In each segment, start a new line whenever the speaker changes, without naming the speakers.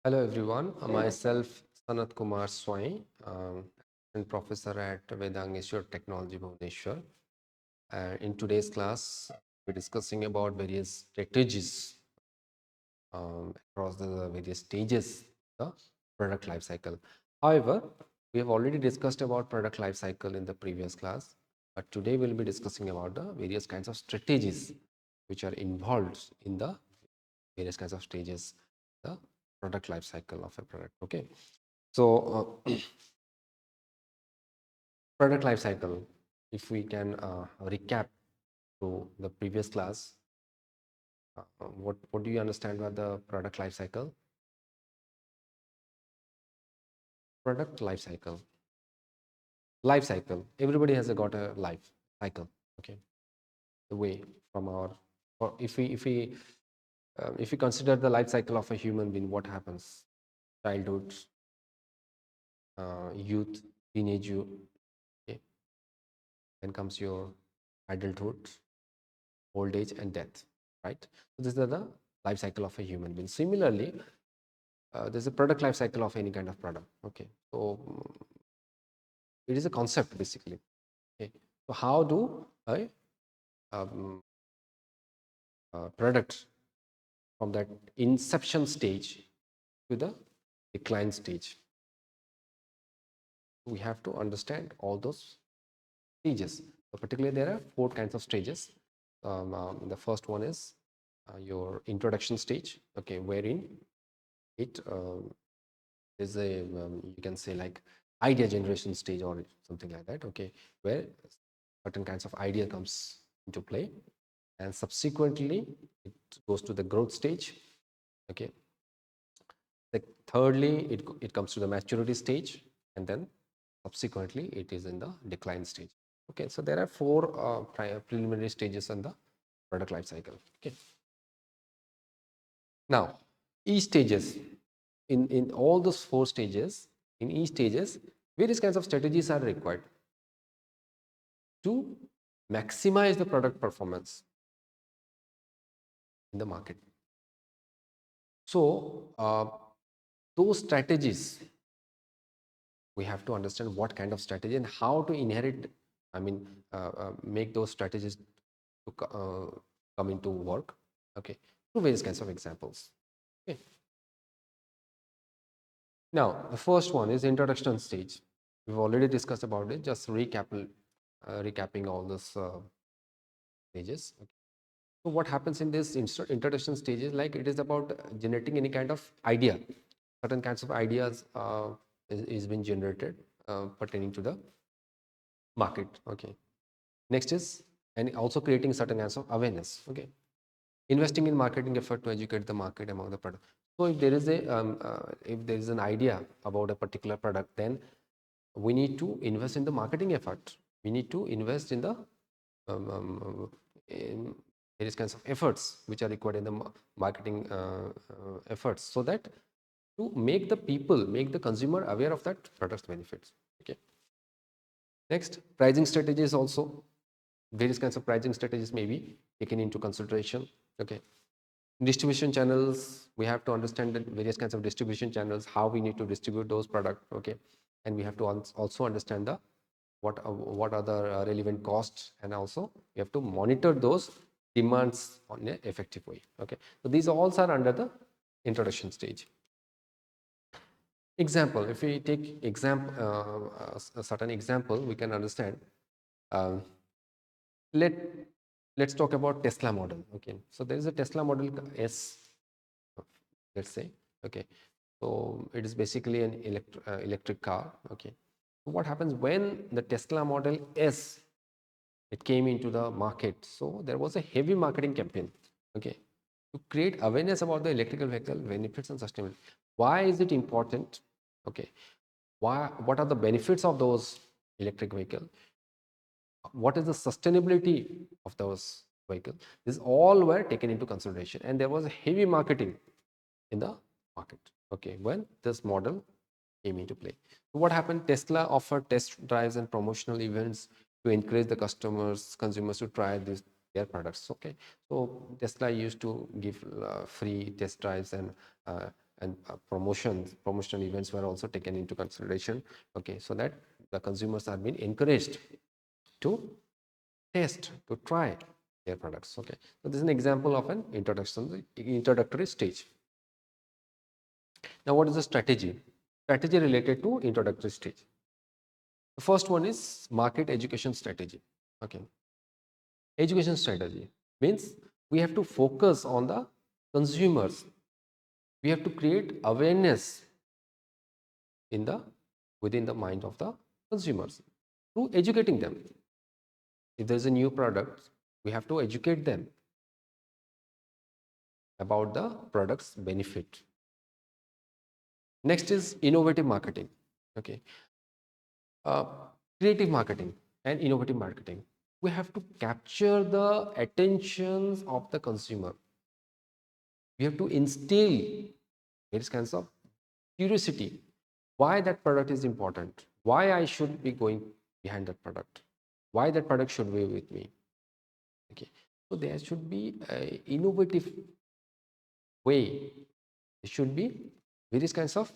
Hello everyone, myself Sanat Kumar Swai, and professor at Vedang Technology Bhubaneswar. In today's class, we're discussing about various strategies across the various stages of the product life cycle. However, we have already discussed about product life cycle in the previous class, but today we'll be discussing about the various kinds of strategies which are involved in the various kinds of stages, the product life cycle of a product. Okay, so product life cycle, if we can recap to the previous class, what do you understand about the product life cycle? Product life cycle, everybody has got a life cycle. Okay, the way from our, or if we consider the life cycle of a human being, what happens? Childhood, youth, teenage youth, okay, then comes your adulthood, old age, and death, right? So these are the life cycle of a human being. Similarly, there's a product life cycle of any kind of product. Okay, so it is a concept basically. Okay, so how do a product from that inception stage to the decline stage? We have to understand all those stages. So particularly, there are four kinds of stages. The first one is your introduction stage. Okay, wherein it is a you can say like idea generation stage or something like that. Okay, where certain kinds of idea comes into play, and subsequently it goes to the growth stage. Okay, thirdly it comes to the maturity stage, and then subsequently it is in the decline stage. Okay, so there are four preliminary stages in the product life cycle. Okay, now each stages, in all those four stages, in each stages various kinds of strategies are required to maximize the product performance in the market. So those strategies, we have to understand what kind of strategy and how to inherit, I mean, make those strategies to come into work. Okay, through various kinds of examples. Okay, now the first one is introduction stage. We've already discussed about it. Just recapping all those stages. Okay. So what happens in this introduction stage is like it is about generating any kind of idea. Certain kinds of ideas is being generated pertaining to the market. Okay. Next is, and also creating certain kinds of awareness. Okay. Investing in marketing effort to educate the market among the product. So if there is an idea about a particular product, then we need to invest in the marketing effort. We need to invest in the in various kinds of efforts which are required in the marketing efforts, so that to make the people, make the consumer aware of that product's benefits. Okay. Next, pricing strategies also. Various kinds of pricing strategies may be taken into consideration. Okay. Distribution channels, we have to understand the various kinds of distribution channels, how we need to distribute those products. Okay. And we have to also understand the what are the relevant costs, and also we have to monitor those demands on an effective way. Okay, so these all are under the introduction stage. Example, if we take a certain example, we can understand. um, let let's talk about Tesla model. Okay, so there is a Tesla model S, let's say. Okay, so it is basically an electric car. Okay, so what happens when the Tesla model S, it came into the market? So there was a heavy marketing campaign, okay, to create awareness about the electrical vehicle benefits and sustainability. Why is it important? Okay, what are the benefits of those electric vehicle? What is the sustainability of those vehicles? These all were taken into consideration, and there was a heavy marketing in the market, okay, when this model came into play. So what happened? Tesla offered test drives and promotional events to encourage the consumers to try their products. Okay, so Tesla used to give free test drives and and promotional events were also taken into consideration. Okay, so that the consumers are being encouraged to test, to try their products. Okay, so this is an example of an introductory stage. Now, what is the strategy? Strategy related to introductory stage. The first one is market education strategy. Okay, education strategy means we have to focus on the consumers. We have to create awareness in the within the mind of the consumers through educating them. If there's a new product, we have to educate them about the product's benefit. Next is innovative marketing. Okay, uh, creative marketing and innovative marketing. We have to capture the attentions of the consumer. We have to instill various kinds of curiosity. Why that product is important? Why I should be going behind that product? Why that product should be with me? Okay, so there should be a innovative way. There should be various kinds of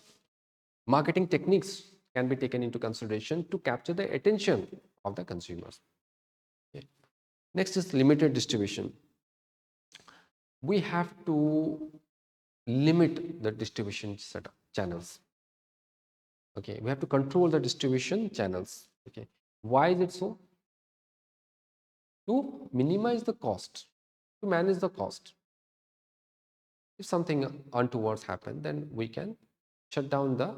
marketing techniques can be taken into consideration to capture the attention of the consumers. Okay. Next is limited distribution. We have to limit the distribution setup channels. Okay, we have to control the distribution channels. Okay, why is it so? To minimize the cost, to manage the cost. If something untowards happen, then we can shut down the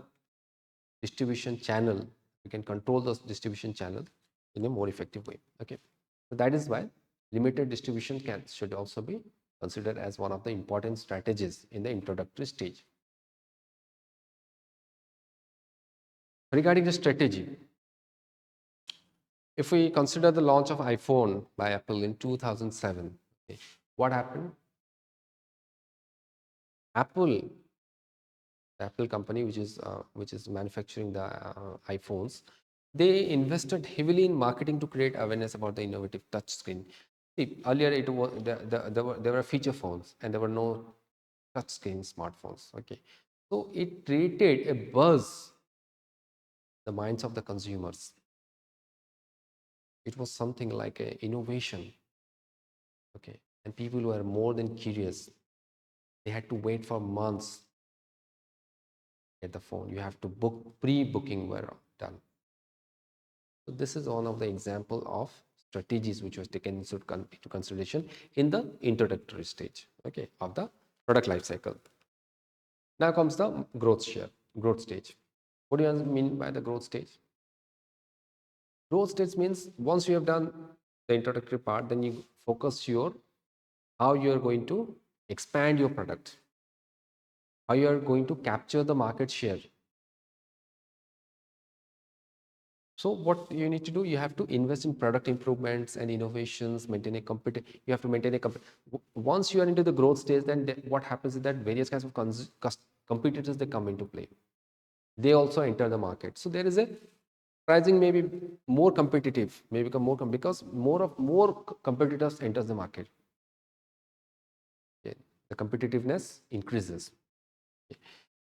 distribution channel. We can control the distribution channel in a more effective way. Okay, so that is why limited distribution should also be considered as one of the important strategies in the introductory stage. Regarding the strategy, if we consider the launch of iPhone by Apple in 2007, okay, what happened? Apple, the Apple company, which is manufacturing the iPhones, they invested heavily in marketing to create awareness about the innovative touch screen. See, earlier it was there were feature phones and there were no touch screen smartphones. Okay, so it created a buzz in the minds of the consumers. It was something like an innovation. Okay, and people were more than curious. They had to wait for months to get the phone. You have to book, pre-booking were done. So this is one of the example of strategies which was taken into consideration in the introductory stage, okay, of the product life cycle. Now comes the growth stage. What do you mean by the growth stage? Growth stage means once you have done the introductory part, then you focus how you are going to expand your product, how you are going to capture the market share. So what you need to do, you have to invest in product improvements and innovations, maintain a you have to maintain a once you are into the growth stage, then what happens is that various kinds of competitors, they come into play. They also enter the market. So there is a pricing may be more competitive, may become more because more competitors enters the market. Okay. The competitiveness increases. Okay.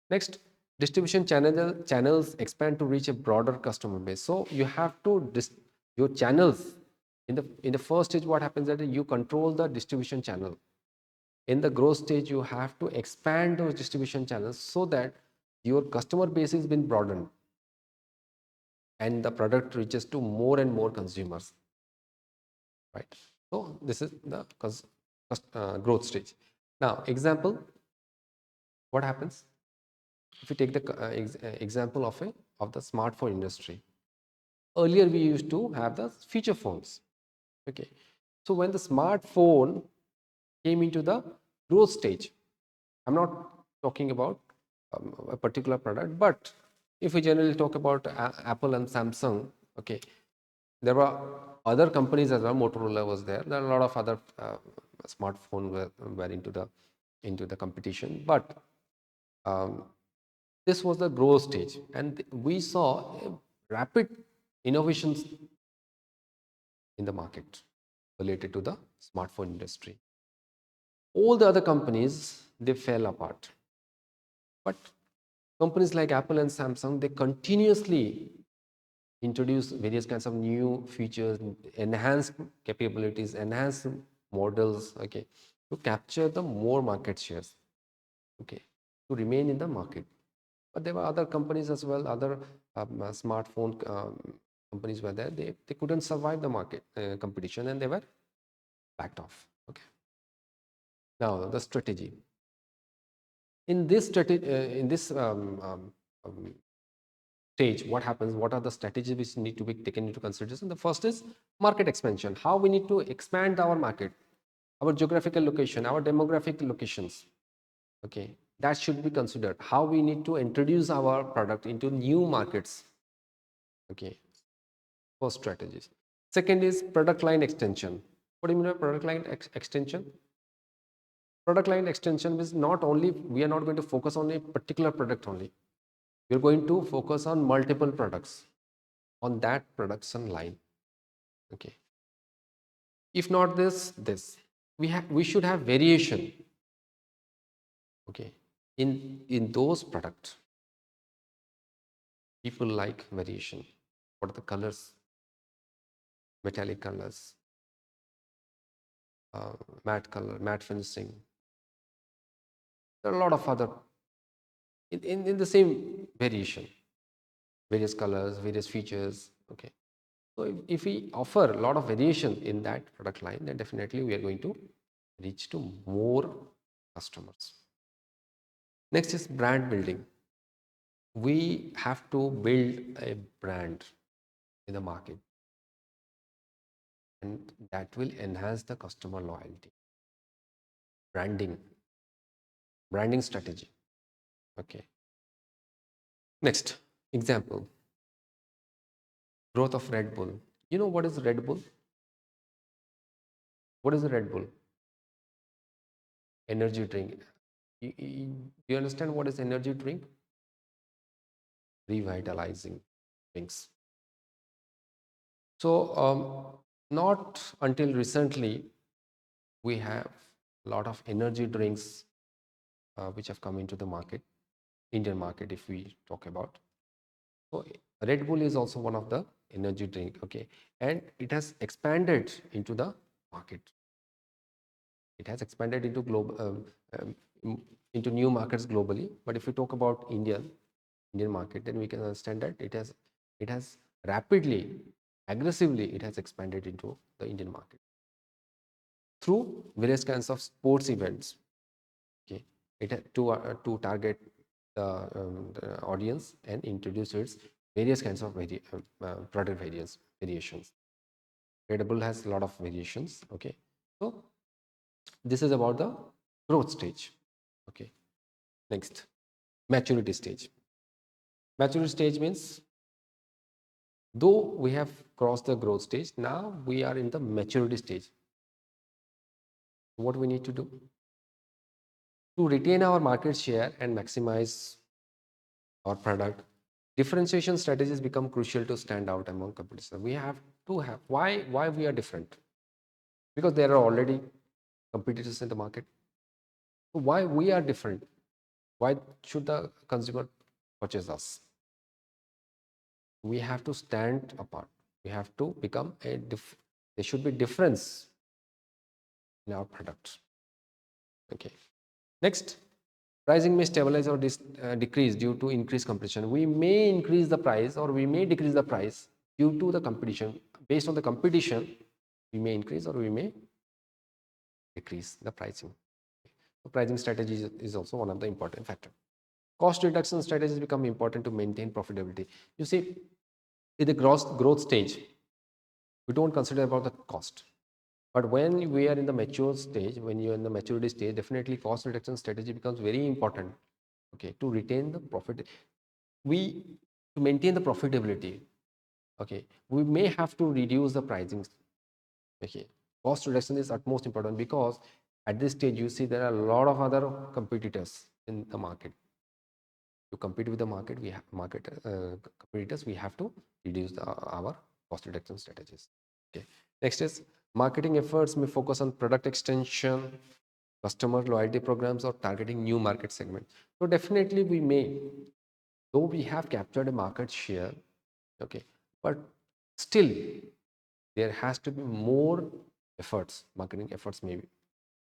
Next, distribution channels expand to reach a broader customer base. So you have to your channels in the first stage. What happens is that you control the distribution channel. In the growth stage, you have to expand those distribution channels so that your customer base has been broadened and the product reaches to more and more consumers, right? So this is the growth stage. Now, example, what happens if we take the example of the smartphone industry? Earlier we used to have the feature phones. Okay, so when the smartphone came into the growth stage, I'm not talking about a particular product, but if we generally talk about Apple and Samsung, okay, there were other companies as well. Motorola was there. There are a lot of other smartphones were into the competition, but this was the growth stage, and we saw rapid innovations in the market related to the smartphone industry. All the other companies, they fell apart. But companies like Apple and Samsung, they continuously introduce various kinds of new features, enhanced capabilities, enhanced models, okay, to capture the more market shares, okay, to remain in the market. But there were other companies as well, other smartphone companies were there. They couldn't survive the market competition, and they were backed off. Okay. Now the strategy. In this strategy, stage, what happens? What are the strategies which need to be taken into consideration? The first is market expansion. How we need to expand our market, our geographical location, our demographic locations. Okay, that should be considered. How we need to introduce our product into new markets. Okay, first strategies. Second is product line extension. What do you mean by product line extension? Product line extension is not only, we are not going to focus on a particular product only. We're going to focus on multiple products on that production line. Okay. If not this, we should have variation. Okay. In those products, people like variation. What are the colors? Metallic colors, matte color, matte finishing. There are a lot of other in the same variation, various colors, various features. Okay. So if we offer a lot of variation in that product line, then definitely we are going to reach to more customers. Next is brand building. We have to build a brand in the market, and that will enhance the customer loyalty. Branding strategy. Okay. Next example, growth of Red Bull. You know what is Red Bull? What is a Red Bull? Energy drink. Do you understand what is energy drink? Revitalizing drinks. So not until recently we have a lot of energy drinks which have come into the market, Indian market if we talk about. So Red Bull is also one of the energy drink, okay, and it has expanded into the market. It has expanded into global into new markets globally. But if we talk about Indian market, then we can understand that it has rapidly, aggressively, it has expanded into the Indian market through various kinds of sports events. Okay, to target the audience and introduce its various kinds of product variations. Red Bull has a lot of variations. Okay, so this is about the growth stage. Okay, next, maturity stage. Maturity stage means though we have crossed the growth stage, now we are in the maturity stage. What we need to do to retain our market share and maximize our product, differentiation strategies become crucial to stand out among competitors. We have to have why we are different, because there are already competitors in the market. So why we are different? Why should the consumer purchase us? We have to stand apart. We have to become there should be difference in our products. Okay. Next, pricing may stabilize or decrease due to increased competition. We may increase the price or we may decrease the price due to the competition. Based on the competition, we may increase or we may decrease the pricing. So pricing strategy is also one of the important factors. Cost reduction strategies become important to maintain profitability. You see, in the growth stage, we don't consider about the cost. But when we are in the mature stage, when you're in the maturity stage, definitely cost reduction strategy becomes very important. Okay, to retain the profit, to maintain the profitability. Okay, we may have to reduce the pricing. Okay, cost reduction is utmost important because at this stage you see there are a lot of other competitors in the market. To compete with the market, we have competitors. We have to reduce our cost reduction strategies. Okay. Next is marketing efforts may focus on product extension, customer loyalty programs, or targeting new market segments. So definitely we may, though we have captured a market share, okay, but still there has to be more efforts, marketing efforts maybe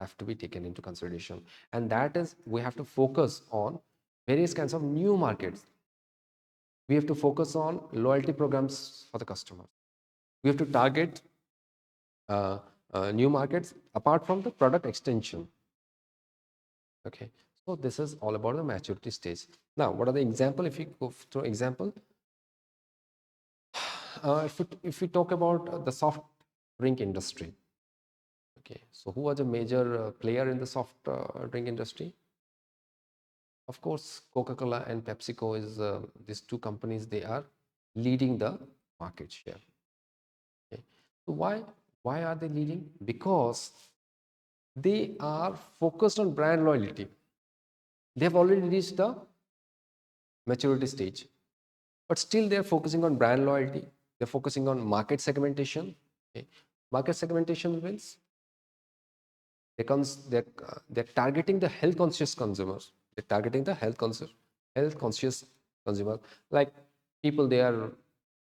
have to be taken into consideration, and that is we have to focus on various kinds of new markets. We have to focus on loyalty programs for the customers. We have to target uh, new markets apart from the product extension. Okay, so this is all about the maturity stage. Now, what are the example? If you go through example, if we talk about the soft drink industry, okay, so who was a major player in the soft drink industry? Of course, Coca-Cola and PepsiCo is these two companies. They are leading the market share. Okay, so why are they leading? Because they are focused on brand loyalty. They have already reached the maturity stage, but still they're focusing on brand loyalty. They're focusing on market segmentation. Okay. Market segmentation means they're targeting the health conscious consumers. They're targeting the health conscious consumer, like people, they're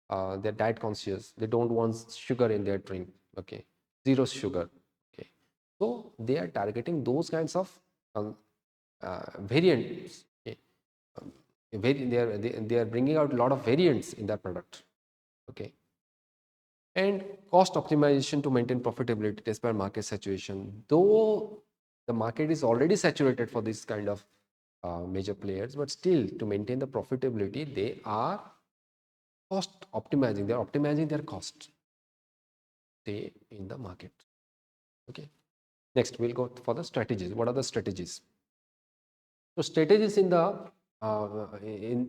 diet conscious. They don't want sugar in their drink. Okay, zero sugar. Okay, so they are targeting those kinds of variants. Okay. They are bringing out a lot of variants in their product. Okay, and cost optimization to maintain profitability despite market saturation. Though the market is already saturated for this kind of major players, but still to maintain the profitability, they are cost optimizing. They are optimizing their cost stay in the market. Okay. Next, we'll go for the strategies. What are the strategies? So strategies in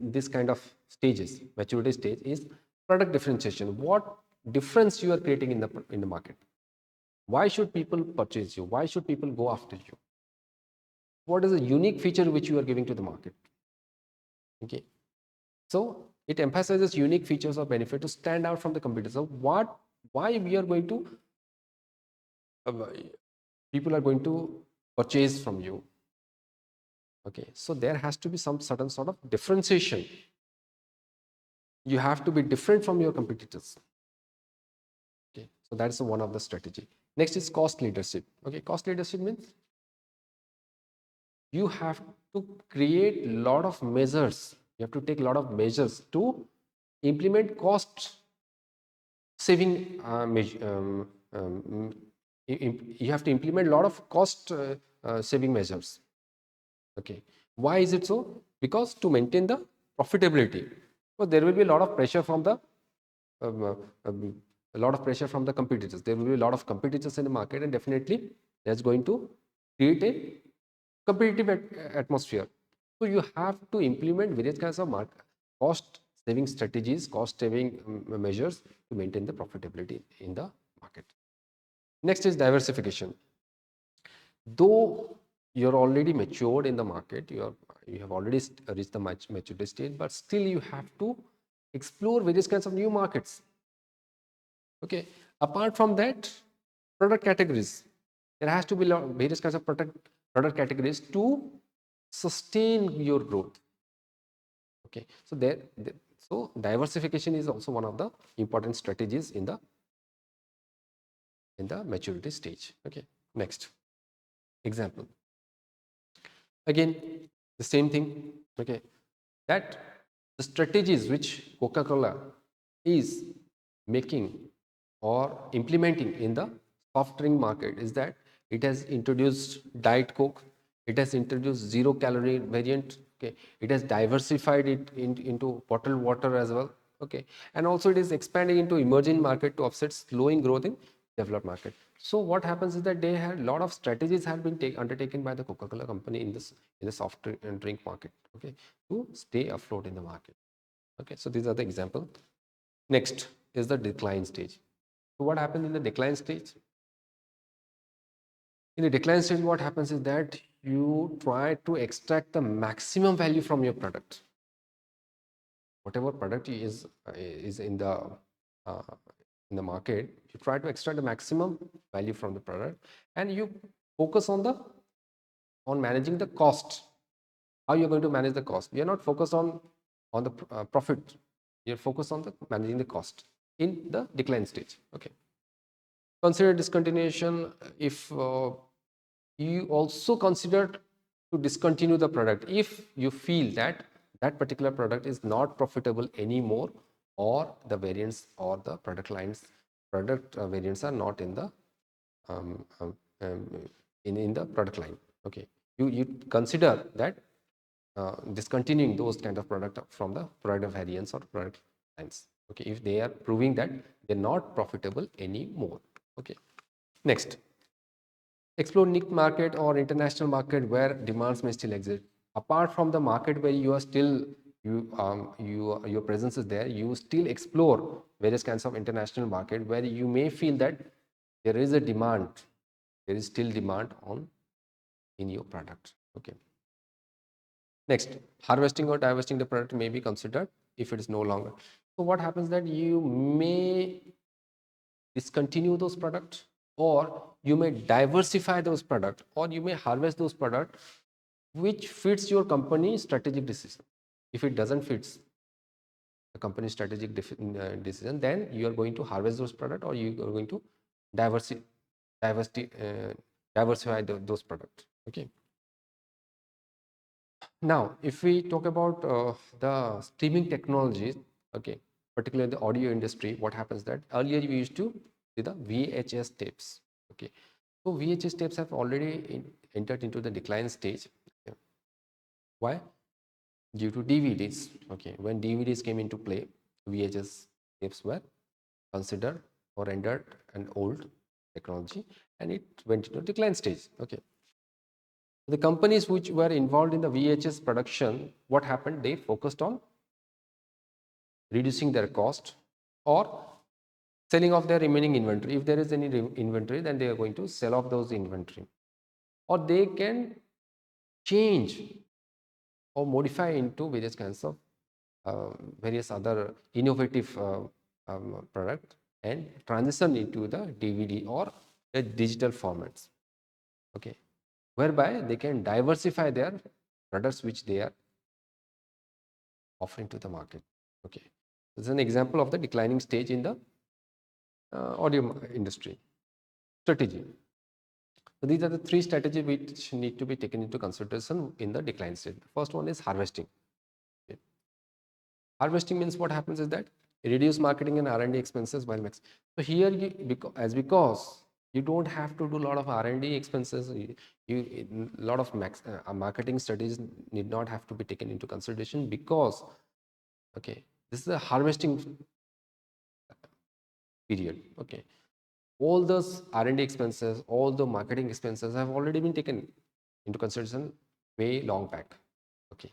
this kind of stages, maturity stage, is product differentiation. What difference you are creating in the market? Why should people purchase you? Why should people go after you? What is a unique feature which you are giving to the market? Okay, so it emphasizes unique features or benefit to stand out from the competitors. So why we are going to uh, people are going to purchase from you? Okay, so there has to be some certain sort of differentiation. You have to be different from your competitors. Okay, so that's one of the strategy. Next is cost leadership. Okay, cost leadership means you have to create a lot of measures. You have to take a lot of measures to implement cost saving you have to implement a lot of cost saving measures. Okay, why is it so? Because to maintain the profitability, so there will be a lot of pressure from the um, uh, um, a lot of pressure from the competitors. There will be a lot of competitors in the market, and definitely that's going to create a competitive atmosphere. So you have to implement various kinds of cost saving strategies, cost saving measures to maintain the profitability in the market. Next is diversification. Though you're already matured in the market, you have already reached the maturity stage, but still you have to explore various kinds of new markets. Okay, apart from that, product categories. There has to be various kinds of product categories to sustain your growth. Okay, so so diversification is also one of the important strategies in the maturity stage. Okay, next example. Again, the same thing. Okay, that the strategies which Coca-Cola is making or implementing in the soft drink market is that it has introduced Diet Coke, it has introduced zero calorie variant. Okay, it has diversified it into bottled water as well. Okay, and also it is expanding into emerging market to offset slowing growth in developed market. So what happens is that they had a lot of strategies have been undertaken by the Coca-Cola company in the soft drink market. Okay, to stay afloat in the market. Okay, so these are the example. Next is the decline stage. So what happens in the decline stage? In the decline stage, what happens is that you try to extract the maximum value from your product. Whatever product is uh, in the market, you try to extract the maximum value from the product, and you focus on the on managing the cost. How you're going to manage the cost? We are not focused on the profit. We are focused on the managing the cost in the decline stage. Okay. Consider discontinuation if you also considered to discontinue the product if you feel that that particular product is not profitable anymore, or the variants or the product variants are not in the um, um, um, in the product line. Okay, you consider that discontinuing those kind of product from the product variants or product lines. Okay, if they are proving that they're not profitable anymore. Okay, next, explore niche market or international market where demands may still exist. Apart from the market where you are still your presence is there, you still explore various kinds of international market where you may feel that there is a demand, there is still demand on in your product. Okay. Next, harvesting or divesting the product may be considered if it is no longer. So what happens that you may discontinue those products, or you may diversify those products, or you may harvest those products which fits your company strategic decision. If it doesn't fit the company strategic decision, then you are going to harvest those products, or you are going to diversify diversify those products. Okay. Now, if we talk about the streaming technologies, okay, particularly the audio industry, what happens that earlier we used to see the VHS tapes. Okay, so VHS tapes have already entered into the decline stage. Okay. Why? Due to DVDs. Okay, when DVDs came into play, VHS tapes were considered or rendered an old technology, and it went into decline stage. Okay. The companies which were involved in the VHS production, what happened? They focused on reducing their cost or selling off their remaining inventory. If there is any inventory, then they are going to sell off those inventory, or they can change or modify into various kinds of various other innovative product and transition into the DVD or the digital formats. Okay, whereby they can diversify their products which they are offering to the market. Okay, this is an example of the declining stage in the audio industry. Strategy. So these are the three strategies which need to be taken into consideration in the decline stage. The first one is harvesting. Okay. Harvesting means what happens is that reduce marketing and R&D expenses while max. So here, because you don't have to do a lot of R&D expenses, you lot of marketing studies need not have to be taken into consideration, because okay, this is a harvesting period. Okay, all those R&D expenses, all the marketing expenses have already been taken into consideration way long back. Okay,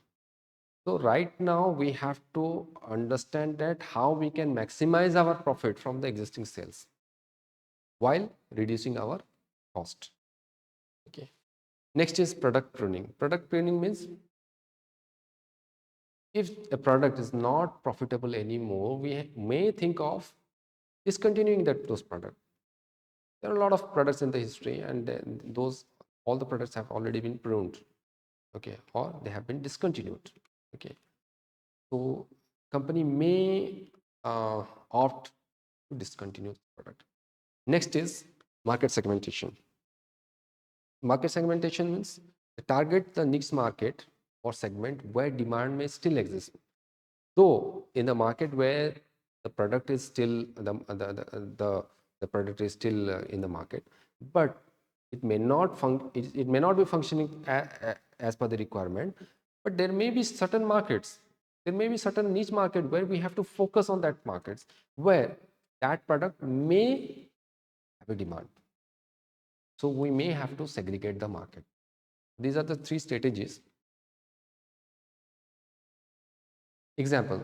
so right now we have to understand that how we can maximize our profit from the existing sales while reducing our cost. Okay, next is product pruning. Product pruning means if a product is not profitable anymore, we may think of discontinuing those products. There are a lot of products in the history, and then those all the products have already been pruned, okay, or they have been discontinued. Okay, so company may opt to discontinue the product. Next is market segmentation. Market segmentation means target the niche market or segment where demand may still exist. So in the market where the product is still the product is still in the market, but it may not it may not be functioning as per the requirement, but there may be certain markets, there may be certain niche market where we have to focus on that markets where that product may have a demand. So we may have to segregate the market. These are the three strategies. Example,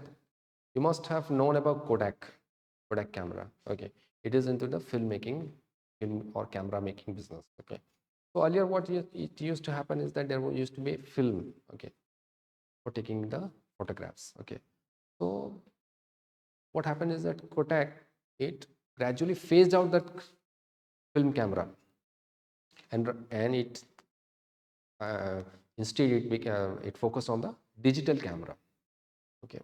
you must have known about Kodak camera. Okay, it is into the film or camera making business. Okay, so earlier what it used to happen is that there used to be film, okay, for taking the photographs. Okay, so what happened is that Kodak, it gradually phased out that film camera, and it instead it focused on the digital camera. Okay,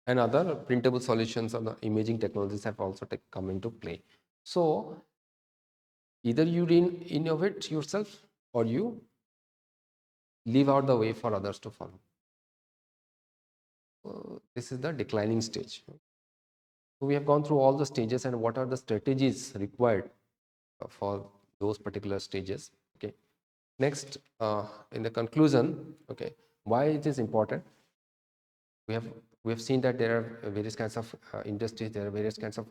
and other printable solutions on the imaging technologies have also come into play. So either you innovate yourself, or you leave out the way for others to follow. This is the declining stage. So we have gone through all the stages and what are the strategies required for those particular stages. Okay. Next, in the conclusion, okay, why it is important? We have we have seen that there are various kinds of industries, there are various kinds of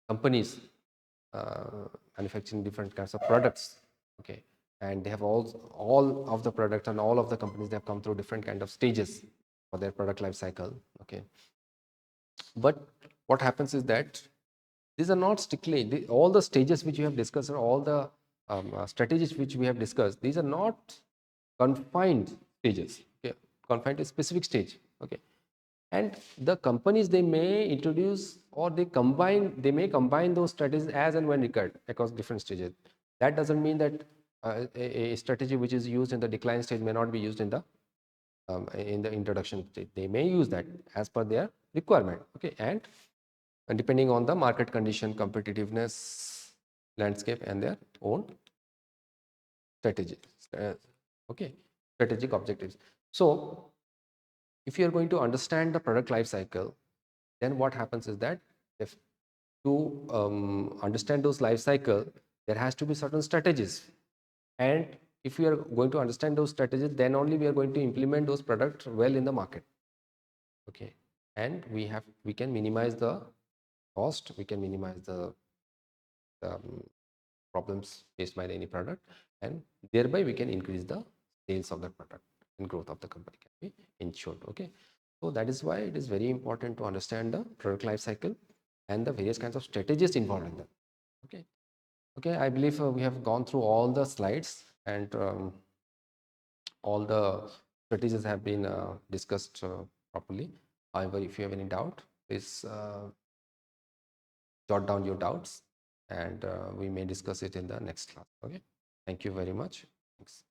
companies manufacturing different kinds of products. Okay, and they have all of the products and all of the companies, they have come through different kind of stages for their product life cycle. Okay, but what happens is that these are not strictly all the stages which we have discussed, or all the strategies which we have discussed, these are not confined stages. Okay, confined to a specific stage. Okay, and the companies, they may introduce or they may combine those strategies as and when required across different stages. That doesn't mean that a strategy which is used in the decline stage may not be used in the introduction stage. They may use that as per their requirement. Okay, and depending on the market condition, competitiveness, landscape, and their own strategy. Okay, strategic objectives. So if you are going to understand the product life cycle, then what happens is that if to understand those life cycle, there has to be certain strategies, and if we are going to understand those strategies, then only we are going to implement those products well in the market. Okay, and we can minimize the cost, we can minimize the um, problems faced by any product, and thereby we can increase the sales of the product and growth of the company can be ensured. Okay, so that is why it is very important to understand the product life cycle and the various kinds of strategies involved in that. Okay, okay, I believe we have gone through all the slides, and all the strategies have been discussed properly. However, if you have any doubt, please jot down your doubts, and we may discuss it in the next class. Okay, thank you very much. Thanks.